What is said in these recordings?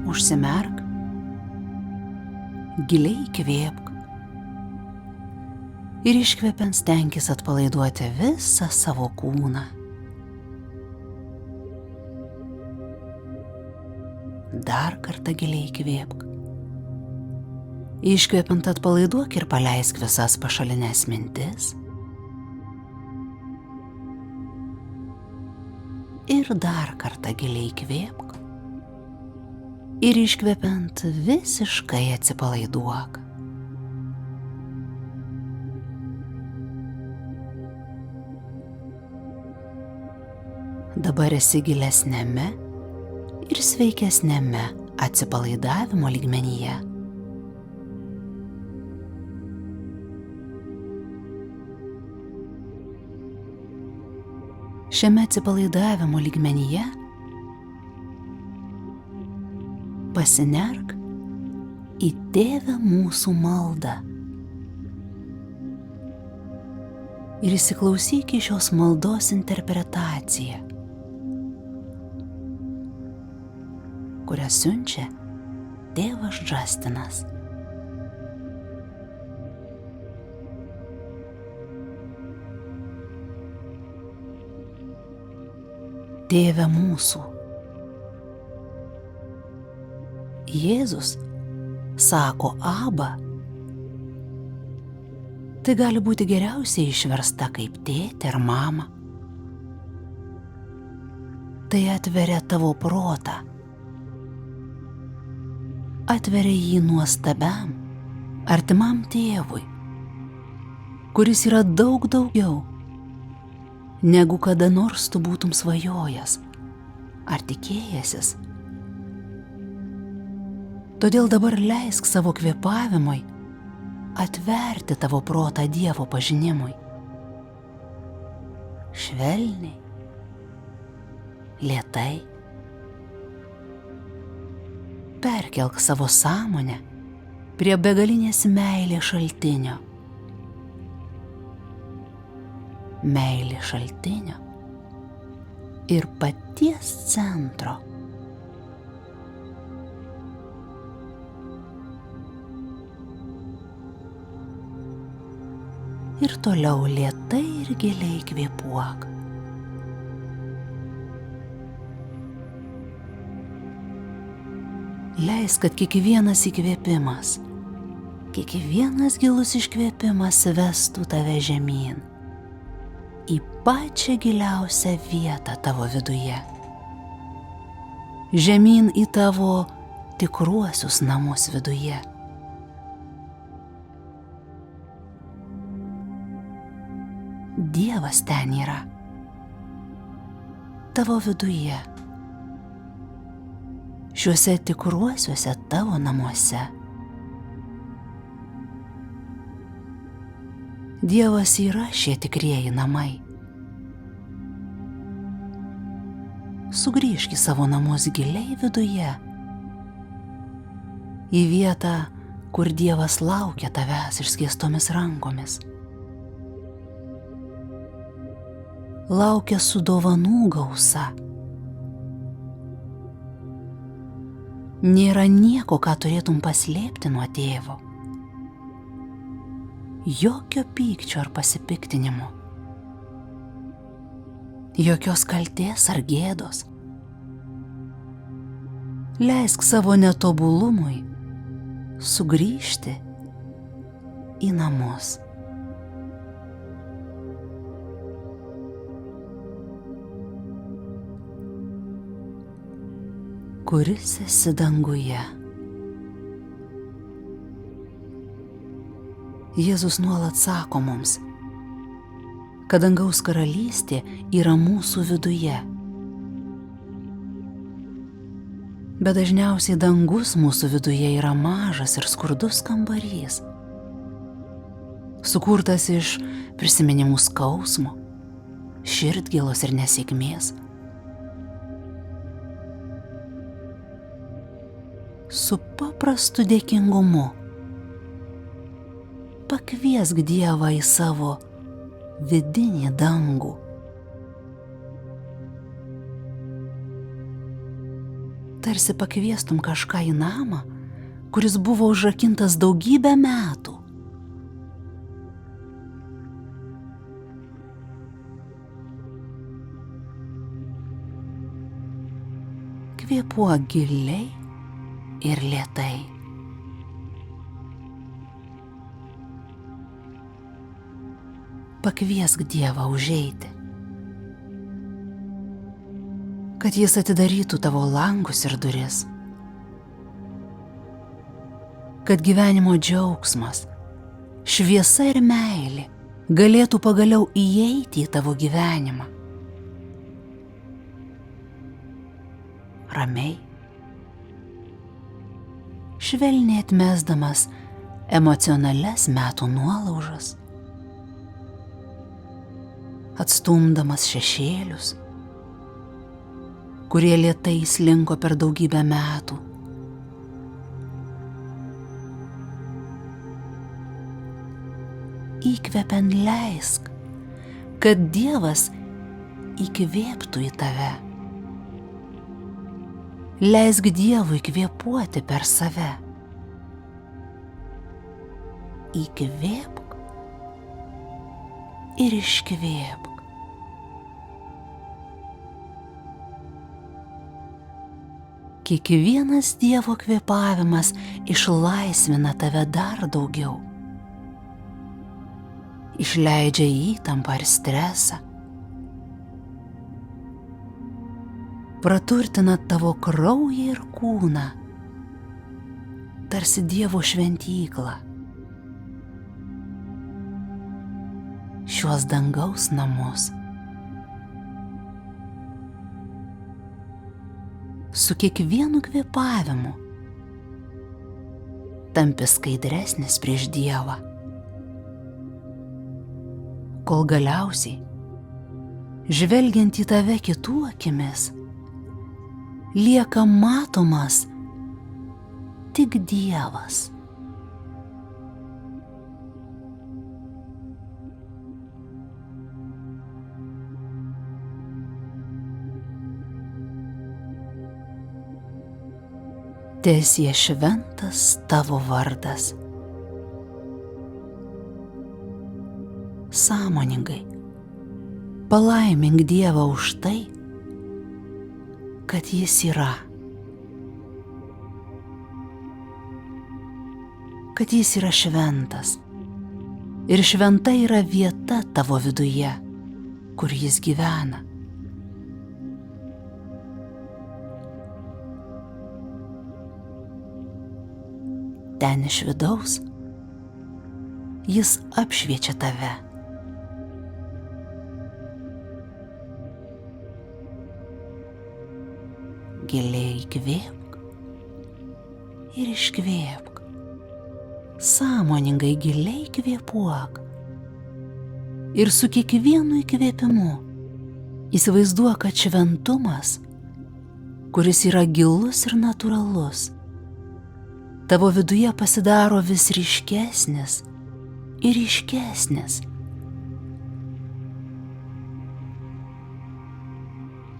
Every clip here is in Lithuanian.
Užsimerk, giliai įkvėpk ir iškvepiant stenkis atpalaiduoti visą savo kūną. Dar kartą giliai įkvėpk. Iškvepiant atpalaiduok ir paleisk visas pašalinės mintis. Ir dar kartą giliai įkvėpk. Ir iškvepiant visiškai atsipalaiduok. Dabar esi gilesnėme ir sveikesnėme atsipalaidavimo lygmenyje. Šiame atsipalaidavimo lygmenyje pasinerk į Tėve mūsų maldą ir įsiklausyk į šios maldos interpretaciją, kurią siunčia tėvas Justinas. Tėve mūsų. Jėzus sako Aba. Tai gali būti geriausiai išversta kaip tėtė ar mama. Tai atveria tavo protą. Atveria jį nuostabiam, artimam tėvui, kuris yra daug daugiau, negu kada nors tu būtum svajojęs ar tikėjęsis. Todėl dabar leisk savo kvėpavimui atverti tavo protą Dievo pažinimui. Švelniai, lėtai. Perkelk savo sąmonę prie begalinės meilės šaltinio. Meilės šaltinio ir paties centro. Ir toliau lėtai ir giliai kvėpuok. Leisk, kad kiekvienas įkvėpimas, kiekvienas gilus iškvėpimas vestų tave žemyn, į pačią giliausią vietą tavo viduje, žemyn į tavo tikruosius namus viduje. Dievas ten yra, tavo viduje, šiuose tikruosiuose tavo namuose. Dievas yra šie tikrieji namai. Sugrįžk į savo namus giliai viduje, į vietą, kur Dievas laukia tavęs išskėstomis rankomis. Laukia su dovanų gausa. Nėra nieko, ką turėtum paslėpti nuo tėvo. Jokio pykčio ar pasipiktinimo. Jokios kaltės ar gėdos. Leisk savo netobulumui sugrįžti į namus. Kuris esi danguje. Jėzus nuolat sako mums, kad dangaus karalystė yra mūsų viduje. Bet dažniausiai dangus mūsų viduje yra mažas ir skurdus kambarys, sukurtas iš prisiminimų skausmo, širdgėlos ir nesėkmės. Su paprastu dėkingumu pakviesk Dievą į savo vidinį dangų. tarsi pakviestum kažką į namą, kuris buvo užrakintas daugybę metų. Kvėpuok giliai ir lėtai. Pakviesk Dievą užeiti, kad Jis atidarytų tavo langus ir duris, kad gyvenimo džiaugsmas, šviesa ir meilė galėtų pagaliau įeiti į tavo gyvenimą. Ramiai, švelniai atmesdamas emocionalias metų nuolaužas, atstumdamas šešėlius, kurie lėtai slinko per daugybę metų. Įkvepiant leisk, kad Dievas įkvėptų į tave. Leisk Dievui kvėpuoti per save. Įkvėpk ir iškvėpk. Kiekvienas Dievo kvėpavimas išlaisvina tave dar daugiau. Išleidžia įtampą ir stresą. Praturtina tavo kraują ir kūną, tarsi Dievo šventyklą. Šiuos dangaus namus. Su kiekvienu kvėpavimu tampi skaidresnis prieš Dievą, kol galiausiai, žvelgiant į tave kitų akimis, lieka matomas tik Dievas. Teesie šventas tavo vardas. Sąmoningai palaimink Dievą už tai, kad Jis yra, kad Jis yra šventas ir šventa yra vieta tavo viduje, kur Jis gyvena. Ten iš vidaus Jis apšviečia tave. Giliai įkvėpk ir iškvėpk. Sąmoningai giliai kvėpuok. Ir su kiekvienu įkvėpimu įsivaizduok, kad šventumas, kuris yra gilus ir natūralus, tavo viduje pasidaro vis ryškesnis ir ryškesnis.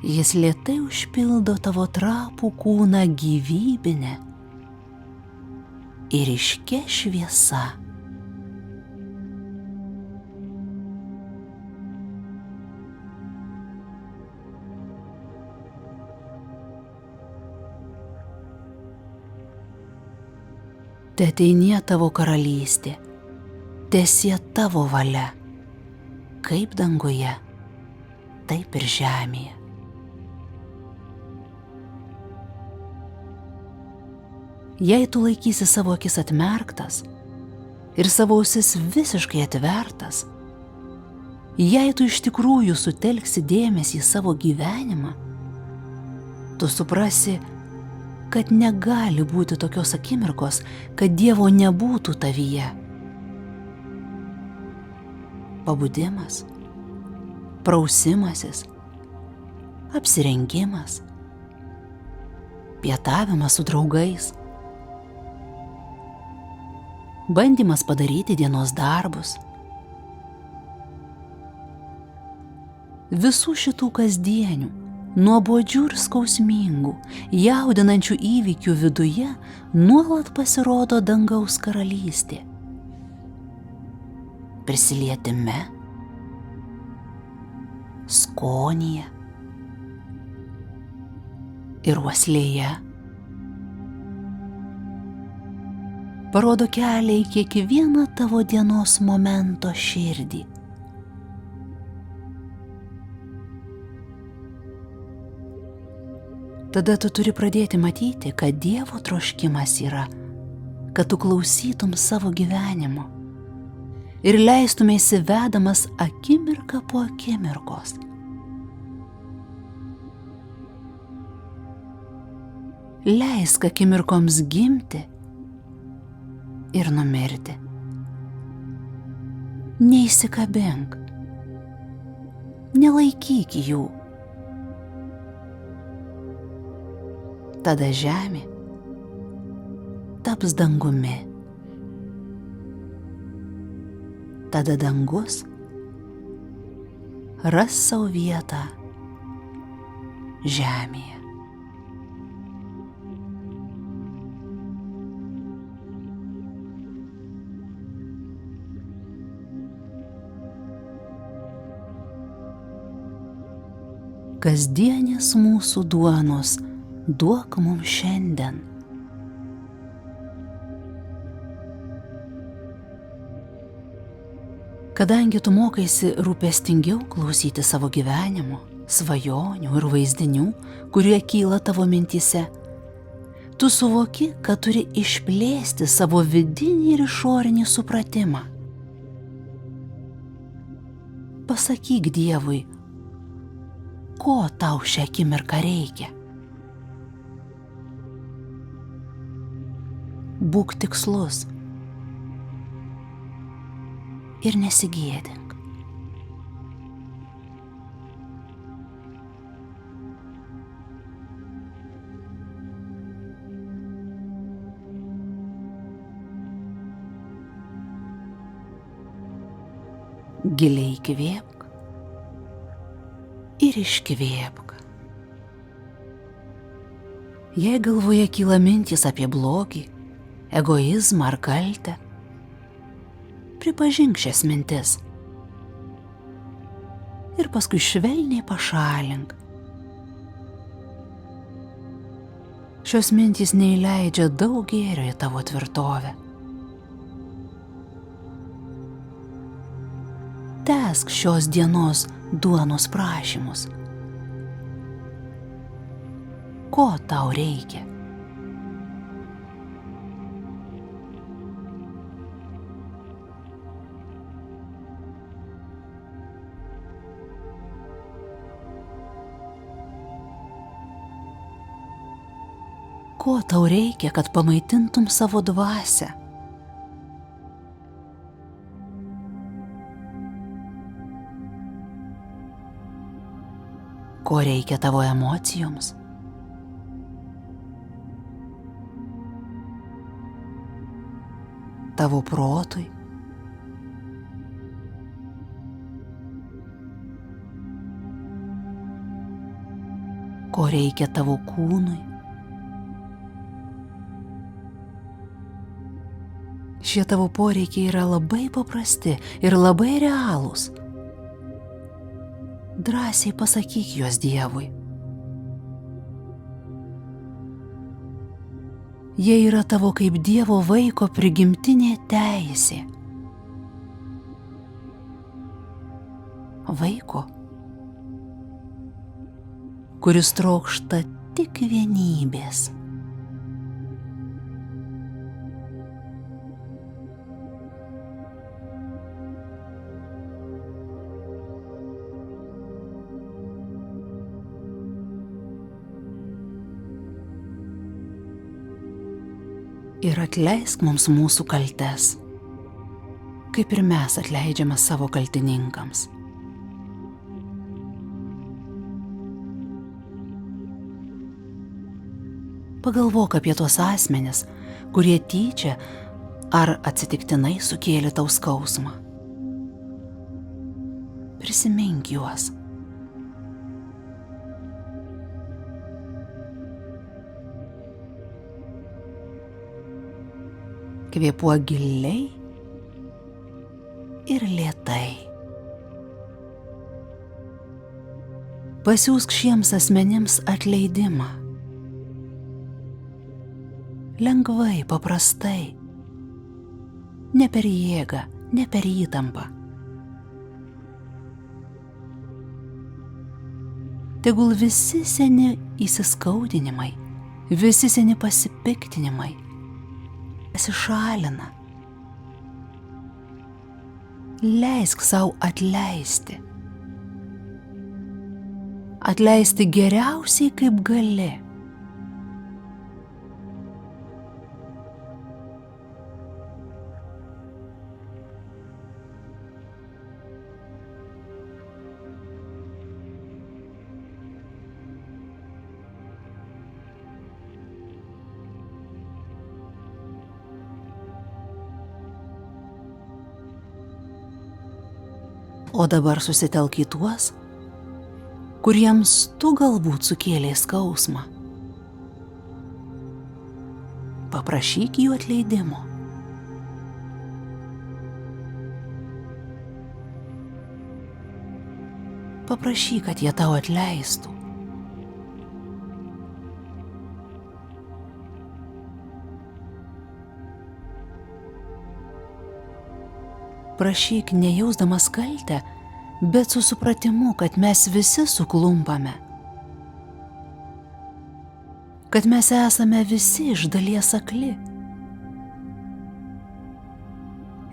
Jis lėtai užpildo tavo trapų kūną gyvybinę ir ryškia šviesa. Teateinie tavo karalystė, teesie tavo valia, kaip danguje, taip ir žemėje. Jei tu laikysi savo akis atmerktas ir savo ausis visiškai atvertas, jei tu iš tikrųjų sutelksi dėmesį į savo gyvenimą, tu suprasi, kad negali būti tokios akimirkos, kad Dievo nebūtų tavyje. Pabudimas, prausimasis, apsirengimas, pietavimas su draugais, bandymas padaryti dienos darbus. Visų šitų kasdienių, nuobodžių ir skausmingų, jaudinančių įvykių viduje nuolat pasirodo dangaus karalystė. Prisilietime, skonyje ir uoslėje. Parodo kelią į kiekvieną tavo dienos momento širdį. Tada tu turi pradėti matyti, kad Dievo troškimas yra, kad tu klausytum savo gyvenimo ir leistumėsi vedamas akimirką po akimirkos. Leisk akimirkoms gimti ir numirti. Neįsikabink, nelaikyk jų. Tada žemė taps dangumi. Tada dangus ras savo vietą žemėje. Kasdienės mūsų duonos duok mums šiandien. Kadangi tu mokaisi rūpestingiau klausyti savo gyvenimo, svajonių ir vaizdinių, kurie kyla tavo mintyse, tu suvoki, kad turi išplėsti savo vidinį ir išorinį supratimą. Pasakyk Dievui, ko tau šią akimirką reikia. Būk tikslus ir nesigėdink. Giliai įkvėpk ir iškvėpk. Jei galvoje kyla mintys apie blogį, egoizmą ar kaltę, pripažink šias mintis ir paskui švelniai pašalink. Šios mintys neįleidžia daug gėrio į tavo tvirtovę. Tęsk šios dienos duonos prašymus. Ko tau reikia? Ko tau reikia, kad pamaitintum savo dvasią? Ko reikia tavo emocijoms? Tavo protui? Ko reikia tavo kūnui? Šie tavo poreikiai yra labai paprasti ir labai realūs. Drąsiai pasakyk juos Dievui. Jie yra tavo kaip Dievo vaiko prigimtinė teisė. Vaiko, kuris trokšta tik vienybės. Ir atleisk mums mūsų kaltes, kaip ir mes atleidžiame savo kaltininkams. Pagalvok apie tuos asmenis, kurie tyčia ar atsitiktinai sukėlė tau skausmą. Prisimink juos. Kvėpuok giliai ir lėtai. Pasiųsk šiems asmenims atleidimą. Lengvai, paprastai, ne per jėgą, ne per įtampą. Tegul visi seni įsiskaudinimai, visi seni pasipiktinimai pasišalina. Leisk sau atleisti. Atleisti geriausiai kaip gali. O dabar susitelk į tuos, kuriems tu galbūt sukėlei skausmą. Paprašyk jų atleidimo. Paprašyk, kad jie tau atleistų. Prašyk nejausdamas kaltę, bet su supratimu, kad mes visi suklumpame. Kad mes esame visi iš dalies akli.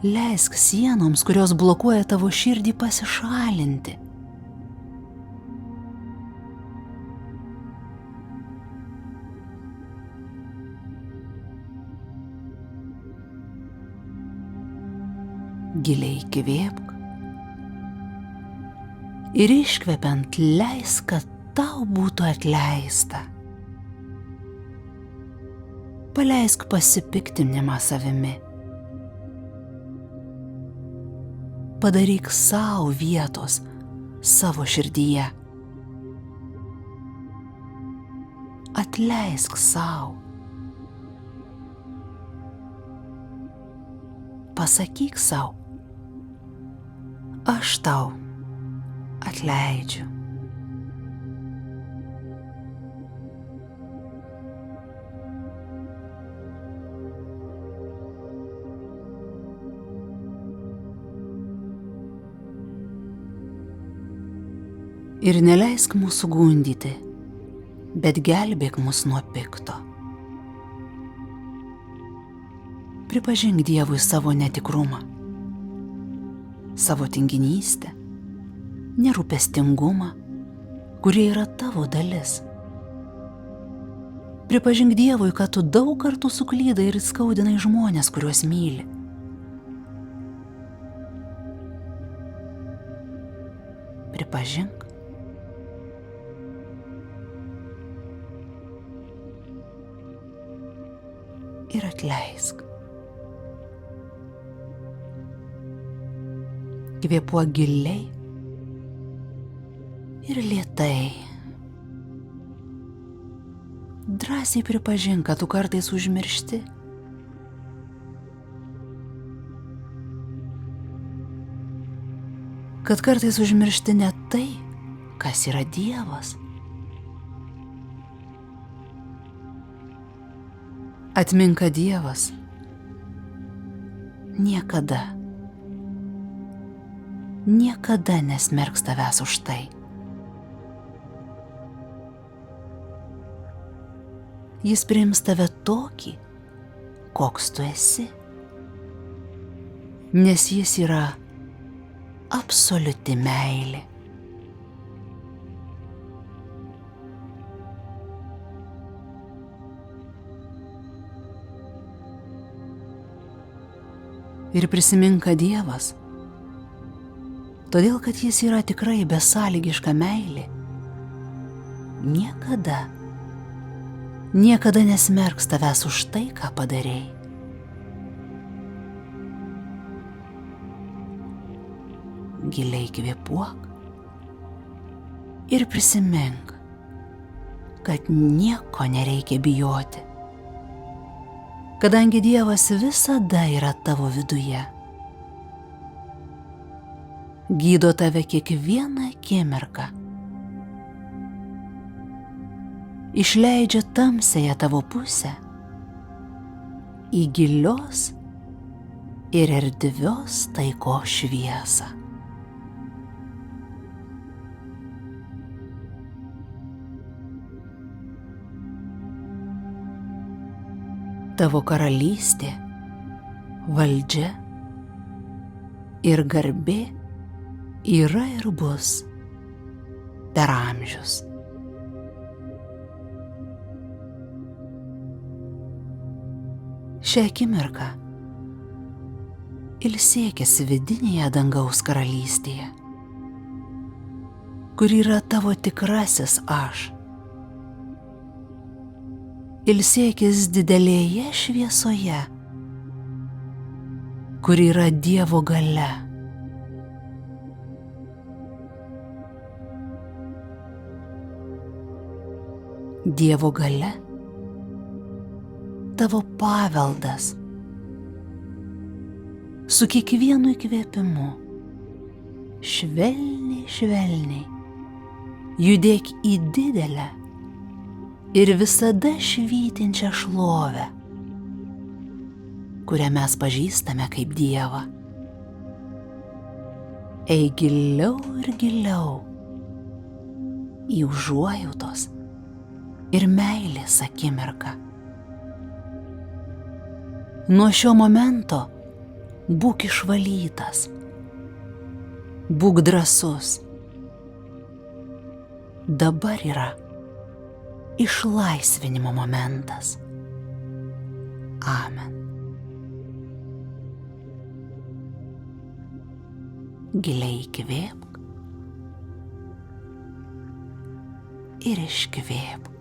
Leisk sienoms, kurios blokuoja tavo širdį, pasišalinti. Giliai įkvėpk ir iškvepiant leisk, kad tau būtų atleista. Paleisk pasipiktinimą savimi. Padaryk sau vietos savo širdyje. Atleisk sau. Pasakyk sau, aš tau atleidžiu. Ir neleisk mūsų gundyti, bet gelbėk mus nuo pikto. Pripažink Dievui savo netikrumą, savo tinginystę, nerūpestingumą, kurie yra tavo dalis. Pripažink Dievui, kad tu daug kartų suklydai ir skaudinai žmonės, kuriuos myli. Pripažink. Ir atleisk. Kvėpuok giliai ir lėtai. Drąsiai pripažink, kad tu kartais užmiršti. Kad kartais užmiršti ne tai, kas yra Dievas. Atmink, kad Dievas niekada nesmerks tavęs už tai. Jis priims tave tokį, koks tu esi, nes jis yra absoliuti meilė. Ir prisimink, kad Dievas, todėl kad jis yra tikrai besąlygiška meilė, niekada nesmerks tavęs už tai, ką padarei. Giliai kvėpuok ir prisimink, kad nieko nereikia bijoti. kadangi Dievas visada yra tavo viduje. Gydo tave kiekvieną akimirką. Išleidžia tamsiąją tavo pusę į gilios ir erdvios taikos šviesą. Tavo karalystė, valdžia ir garbė yra ir bus per amžius. Šią akimirką ilsėkis vidinėje dangaus karalystėje, kur yra tavo tikrasis aš. Ilsėkis didelėje šviesoje, kur yra Dievo galia. Dievo galia tavo paveldas. Su kiekvienu įkvėpimu švelniai judėk į didelę ir visada švytinčią šlovę, kurią mes pažįstame kaip Dievą. Eik giliau ir giliau į užuojautos ir meilės akimirką. Nuo šio momento būk išvalytas, būk drąsus. Dabar yra išlaisvinimo momentas. Amen. Giliai įkvėpk ir iškvėpk.